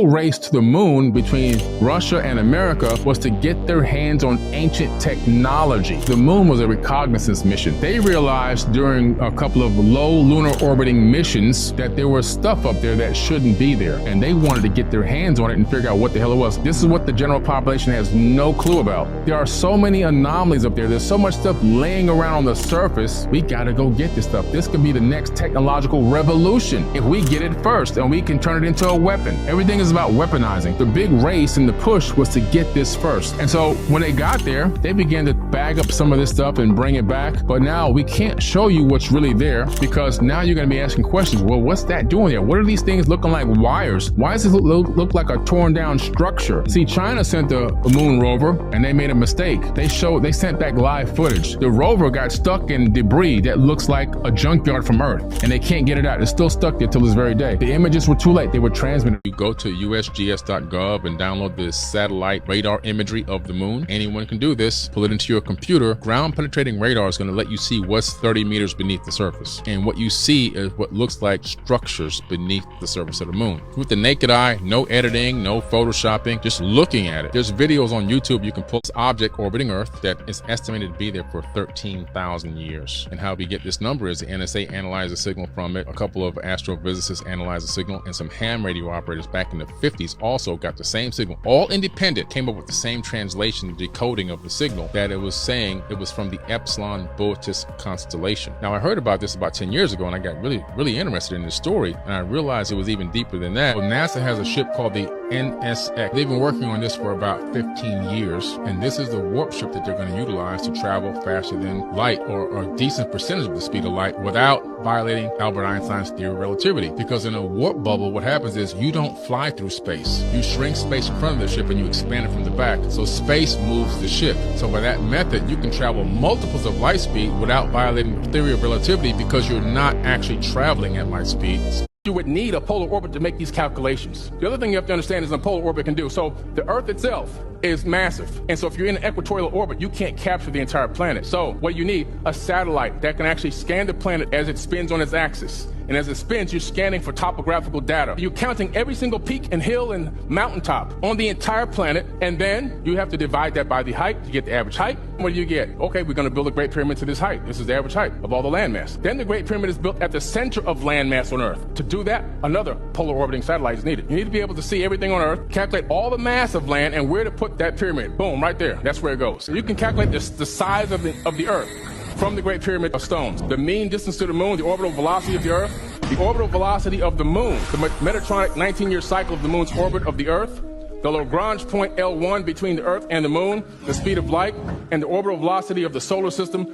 real race to the moon between Russia and America was to get their hands on ancient technology. The moon was a reconnaissance mission. They realized during a couple of low lunar orbiting missions that there was stuff up there that shouldn't be there, and they wanted to get their hands on it and figure out what the hell it was. This is what the general population has no clue about. There are so many anomalies up there. There's so much stuff laying around on the surface. We gotta go get this stuff. This could be the next technological revolution if we get it first and we can turn it into a weapon. Everything is about weaponizing. The big race and the push was to get this first. And so when they got there, they began to bag up some of this stuff and bring it back. But now we can't show you what's really there, because now you're gonna be asking questions. Well, what's that doing there? What are these things looking like wires? Why does it look like a torn down structure? See, China sent a moon rover and they made a mistake. They sent back live footage. The rover got stuck in debris that looks like a junkyard from Earth, and they can't get it out. It's still stuck there till this very day. The images were too late. They were transmitted. You go to usgs.gov and download this satellite radar imagery of the moon. Anyone can do this. Pull it into your computer. Ground penetrating radar is going to let you see what's 30 meters beneath the surface. And what you see is what looks like structures beneath the surface of the moon. With the naked eye, no editing, no photoshopping, just looking at it. There's videos on YouTube you can pull. This object orbiting Earth that is estimated to be there for 13,000 years. And how we get this number is the NSA analyzed the signal from it. A couple of astrophysicists analyzed the signal, and some ham radio operators back in the 50s also got the same signal. All independent, came up with the same translation, decoding of the signal, that it was saying it was from the Epsilon Boötis constellation. Now, I heard about this about 10 years ago, and I got really interested in this story, and I realized it was even deeper than that. Well, NASA has a ship called the NSX. They've been working on this for about 15 years, and this is the warp ship that they're going to utilize to travel faster than light, or a decent percentage of the speed of light, without violating Albert Einstein's theory of relativity. Because in a warp bubble, what happens is you don't fly through space. You shrink space in front of the ship and you expand it from the back. So space moves the ship. So by that method, you can travel multiples of light speed without violating the theory of relativity, because you're not actually traveling at light speed. You would need a polar orbit to make these calculations. The other thing you have to understand is a polar orbit can do. So the Earth itself is massive. And so if you're in an equatorial orbit, you can't capture the entire planet. So what you need, a satellite that can actually scan the planet as it spins on its axis. And as it spins, you're scanning for topographical data. You're counting every single peak and hill and mountaintop on the entire planet. And then you have to divide that by the height to get the average height. What do you get? Okay, we're going to build a Great Pyramid to this height. This is the average height of all the landmass. Then the Great Pyramid is built at the center of landmass on Earth. To do that, another polar orbiting satellite is needed. You need to be able to see everything on Earth, calculate all the mass of land and where to put that pyramid. Boom, right there. That's where it goes. So you can calculate the size of the Earth from the Great Pyramid of stones. The mean distance to the moon, the orbital velocity of the Earth, the orbital velocity of the moon, the Metatronic 19-year cycle of the moon's orbit of the Earth, the Lagrange point L1 between the Earth and the moon, the speed of light, and the orbital velocity of the solar system.